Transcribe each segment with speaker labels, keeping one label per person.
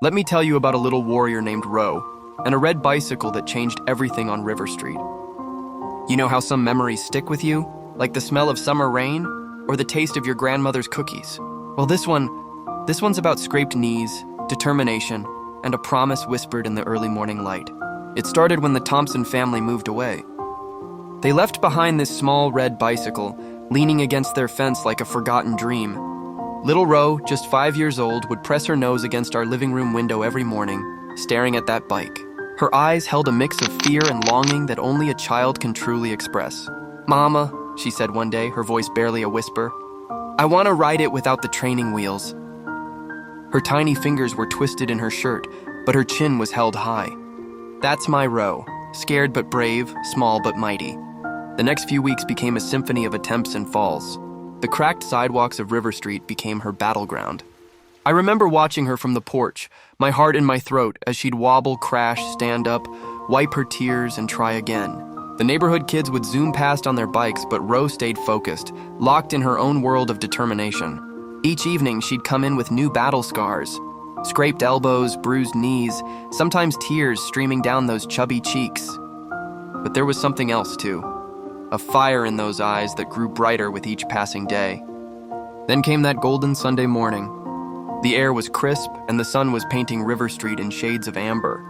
Speaker 1: Let me tell you about a little warrior named Ro, and a red bicycle that changed everything on River Street. You know how some memories stick with you? Like the smell of summer rain, or the taste of your grandmother's cookies? Well, this one's about scraped knees, determination, and a promise whispered in the early morning light. It started when the Thompson family moved away. They left behind this small red bicycle, leaning against their fence like a forgotten dream. Little Ro, just 5 years old, would press her nose against our living room window every morning, staring at that bike. Her eyes held a mix of fear and longing that only a child can truly express. "Mama," she said one day, her voice barely a whisper, "I want to ride it without the training wheels." Her tiny fingers were twisted in her shirt, but her chin was held high. That's my Ro, scared but brave, small but mighty. The next few weeks became a symphony of attempts and falls. The cracked sidewalks of River Street became her battleground. I remember watching her from the porch, my heart in my throat as she'd wobble, crash, stand up, wipe her tears, and try again. The neighborhood kids would zoom past on their bikes, but Ro stayed focused, locked in her own world of determination. Each evening, she'd come in with new battle scars. Scraped elbows, bruised knees, sometimes tears streaming down those chubby cheeks. But there was something else, too. A fire in those eyes that grew brighter with each passing day. Then came that golden Sunday morning. The air was crisp, and the sun was painting River Street in shades of amber.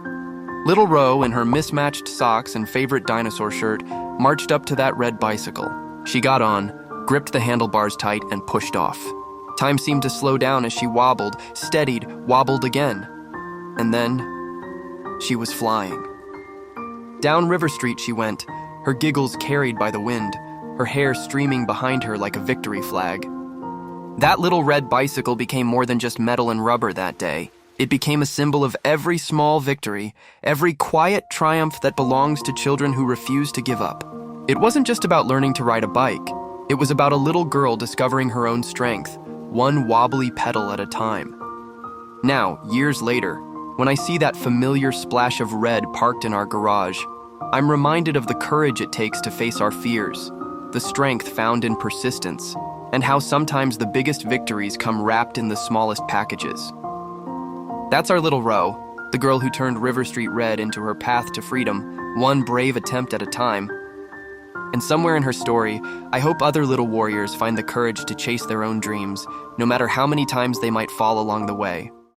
Speaker 1: Little Ro, in her mismatched socks and favorite dinosaur shirt, marched up to that red bicycle. She got on, gripped the handlebars tight, and pushed off. Time seemed to slow down as she wobbled, steadied, wobbled again. And then, she was flying. Down River Street she went, her giggles carried by the wind, her hair streaming behind her like a victory flag. That little red bicycle became more than just metal and rubber that day. It became a symbol of every small victory, every quiet triumph that belongs to children who refuse to give up. It wasn't just about learning to ride a bike. It was about a little girl discovering her own strength, one wobbly pedal at a time. Now, years later, when I see that familiar splash of red parked in our garage, I'm reminded of the courage it takes to face our fears, the strength found in persistence, and how sometimes the biggest victories come wrapped in the smallest packages. That's our little Ro, the girl who turned River Street red into her path to freedom, one brave attempt at a time. And somewhere in her story, I hope other little warriors find the courage to chase their own dreams, no matter how many times they might fall along the way.